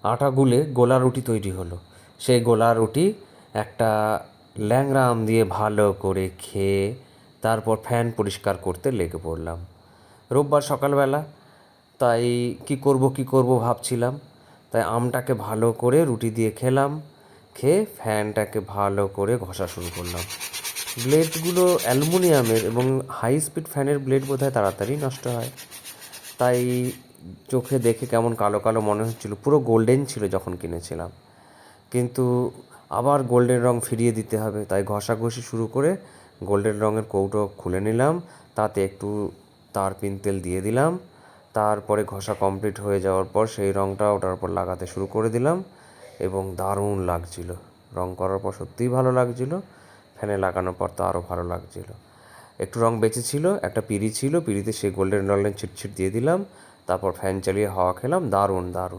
আটা গুলে গোলা রুটি তৈরি হলো। সেই গোলা রুটি একটা ল্যাংড়া আম দিয়ে ভালো করে খেয়ে তারপর ফ্যান পরিষ্কার করতে লেগে পড়লাম। রোববার সকালবেলা, তাই কী করব ভাবছিলাম। তাই আমটাকে ভালো করে রুটি দিয়ে খেলাম, খেয়ে ফ্যানটাকে ভালো করে ঘষা শুরু করলাম। ব্লেডগুলো অ্যালুমিনিয়ামের এবং হাই স্পিড ফ্যানের ব্লেড বোধহয় তাড়াতাড়ি নষ্ট হয়, তাই চোখে দেখে কেমন কালো কালো মনে হচ্ছিল। পুরো গোল্ডেন ছিল যখন কিনেছিলাম, কিন্তু আবার গোল্ডেন রং ফিরিয়ে দিতে হবে, তাই ঘষাঘষি শুরু করে গোল্ডেন রঙের কৌটো খুলে নিলাম, তাতে একটু তারপিন তেল দিয়ে দিলাম। তারপরে ঘষা কমপ্লিট হয়ে যাওয়ার পর সেই রঙটা ওটার উপর লাগাতে শুরু করে দিলাম এবং দারুণ লাগছিল। রং করার পর সত্যিই ভালো লাগছিল, ফ্যানে লাগানোর পর তো আরও ভালো লাগছিল। একটু রং বেঁচে ছিল, একটা পিঁড়ি ছিল, পিঁড়িতে সেই গোল্ডেন রঙের ছিটছিট দিয়ে দিলাম, তারপর ফ্যান চালিয়ে হাওয়া খেলাম। দারুণ দারুণ।